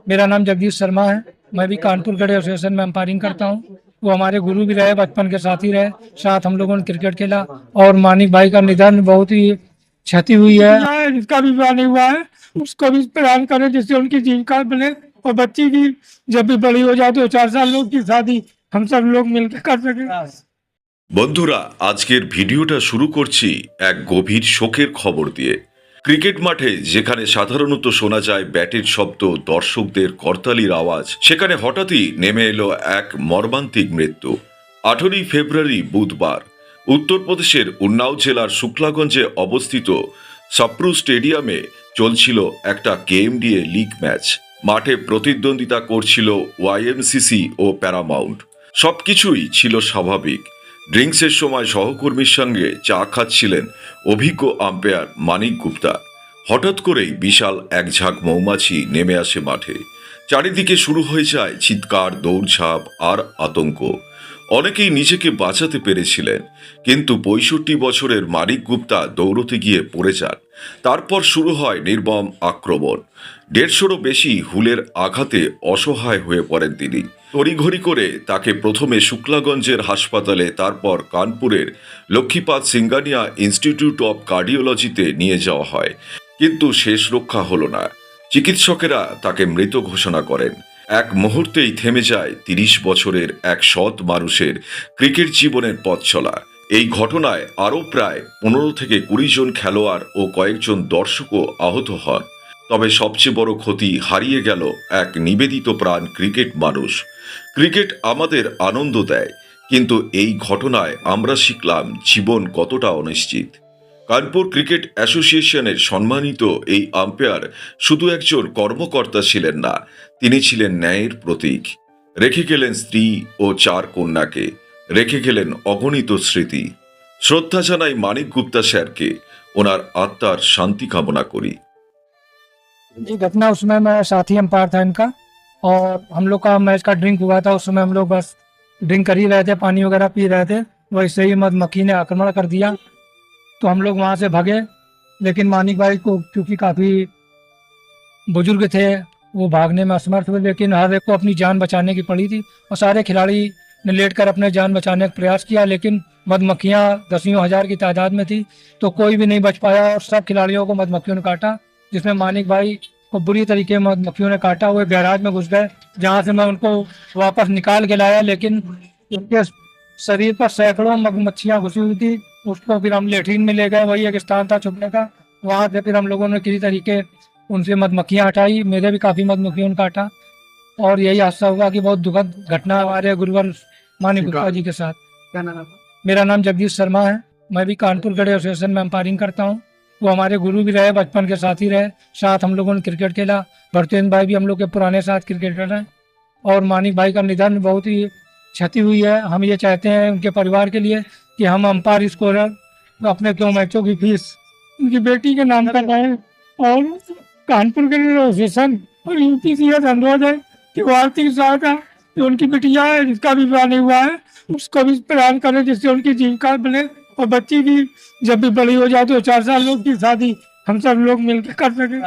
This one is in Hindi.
मेरा नाम जगदीश शर्मा है। मैं भी कानपुर क्रिकेट एसोसिएशन में अंपायरिंग करता हूँ। वो हमारे गुरु भी रहे, बचपन के साथी रहे, साथ हम लोगों ने क्रिकेट खेला। और मानिक भाई का निधन बहुत ही क्षति हुई है, जिसका भी विवाह नहीं हुआ है उसको भी प्रदान करें जिससे उनकी जीविका बने, और बच्ची की जब भी बड़ी हो जाए तो 4 साल लोग की शादी हम सब लोग मिलकर कर सकें। বন্ধুরা, আজকের ভিডিওটা শুরু করছি এক গভীর শোকের খবর দিয়ে। ক্রিকেট মাঠে যেখানে সাধারণত শোনা যায় ব্যাটের শব্দ, দর্শকদের করতালির আওয়াজ, সেখানে হঠাৎই নেমে এলো এক মর্মান্তিক মৃত্যু। 18ই ফেব্রুয়ারি বুধবার উত্তরপ্রদেশের উন্নাও জেলার শুক্লাগঞ্জে অবস্থিত সাপ্রু স্টেডিয়ামে চলছিল একটা কেএমডিএ লিগ ম্যাচ। মাঠে প্রতিদ্বন্দ্বিতা করছিল ওয়াইএমসিসি ও প্যারামাউন্ট। সবকিছুই ছিল স্বাভাবিক। ড্রিঙ্কসের সময় সহকর্মীর সঙ্গে চা খাচ্ছিলেন অভিজ্ঞ আম্পায়ার মানিক গুপ্তা। হঠাৎ করেই বিশাল এক ঝাঁক মৌমাছি নেমে আসে মাঠে। চারিদিকে শুরু হয়ে যায় চিৎকার, দৌড়ঝাঁপ আর আতঙ্ক। অনেকেই নিজেকে বাঁচাতে পেরেছিলেন, কিন্তু 65 বছরের মানিক গুপ্তা দৌড়তে গিয়ে পড়ে যান। তারপর শুরু হয় নির্মম আক্রমণ। 150রও বেশি হুলের আঘাতে অসহায় হয়ে পড়েন তিনি। তড়িঘড়ি করে তাকে প্রথমে শুক্লাগঞ্জের হাসপাতালে, তারপর কানপুরের লক্ষ্মীপাদ সিঙ্গানিয়া ইনস্টিটিউট অব কার্ডিওলজিতে নিয়ে যাওয়া হয়, কিন্তু শেষ রক্ষা হলো না। চিকিৎসকেরা তাকে মৃত ঘোষণা করেন। এক মুহূর্তেই থেমে যায় 30 বছরের এক সৎ মানুষের ক্রিকেট জীবনের পথ চলা। এই ঘটনায় আরও প্রায় 15 থেকে 20 জন খেলোয়াড় ও কয়েকজন দর্শকও আহত হন। তবে সবচেয়ে বড় ক্ষতি, হারিয়ে গেল এক নিবেদিত প্রাণ ক্রিকেট মানুষ। ক্রিকেট আমাদের আনন্দ দেয়, কিন্তু এই ঘটনায় আমরা শিখলাম জীবন কতটা অনিশ্চিত। কানপুর ক্রিকেট অ্যাসোসিয়েশনের সম্মানিত এই আম্পায়ার শুধু একজন কর্মকর্তা ছিলেন না, তিনি ছিলেন ন্যায়ের প্রতীক। রেখে গেলেন স্ত্রী ও 4 কন্যাকে, রেখে গেলেন অগণিত স্মৃতি। শ্রদ্ধা জানাই মানিক গুপ্তা স্যারকে, ওনার আত্মার শান্তি কামনা করি। ये घटना उसमें मैं साथी अंपायर था इनका, और हम लोग का मैच का ड्रिंक हुआ था। उस समय हम लोग बस ड्रिंक कर ही रहे थे, पानी वगैरह पी रहे थे। वैसे ही मधुमक्खी ने आक्रमण कर दिया, तो हम लोग वहाँ से भागे। लेकिन मानिक भाई को क्योंकि काफ़ी बुजुर्ग थे, वो भागने में असमर्थ हुए, लेकिन हर एक को अपनी जान बचाने की पड़ी थी। और सारे खिलाड़ी ने लेटकर अपने जान बचाने का प्रयास किया, लेकिन मधुमक्खियाँ दसियों हज़ार की तादाद में थी, तो कोई भी नहीं बच पाया और सब खिलाड़ियों को मधुमक्खियों ने काटा, जिसमें मानिक भाई को बुरी तरीके में मधुमक्खियों ने काटा। हुए गैराज में घुस गए, जहाँ से मैं उनको वापस निकाल के लाया, लेकिन उनके शरीर पर सैकड़ों मधुमक्खियाँ घुसी हुई थी। उसको फिर हम लेटरिन में ले गए, वही एक स्थान था छुपने का। वहाँ से फिर हम लोगों ने किसी तरीके उनसे मधुमक्खियाँ हटाई। मेरे भी काफ़ी मधुमक्खियों ने काटा, और यही हादसा हुआ कि बहुत दुखद घटना हमारे गुरुवर मानिक गुप्ता जी के साथ। क्या नाम है? मेरा नाम जगदीश शर्मा है। मैं भी कानपुर क्रिकेट एसोसिएशन में अंपायरिंग करता हूँ। वो हमारे गुरु भी रहे, बचपन के साथी रहे, साथ हम लोगों ने क्रिकेट खेला। भरतेंद्र भाई भी हम लोग के पुराने साथ क्रिकेटर हैं। और मानिक भाई का निधन बहुत ही क्षति हुई है। हम ये चाहते हैं उनके परिवार के लिए कि हम अंपायर स्कोरर अपने 2 मैचों की फीस उनकी बेटी के नाम पर लाएं, और कानपुर क्रिकेट एसोसिएशन और यूपीसीएस अनुरोध है कि वो आर्थिक सहायता जो उनकी बिटिया है जिसका भी विवाह नहीं हुआ है उसको भी प्रदान करें जिससे उनकी जीविका बने, और बच्ची की जब भी बड़ी हो जाए तो 4 साल लोग की शादी हम सब लोग मिलकर कर सकें।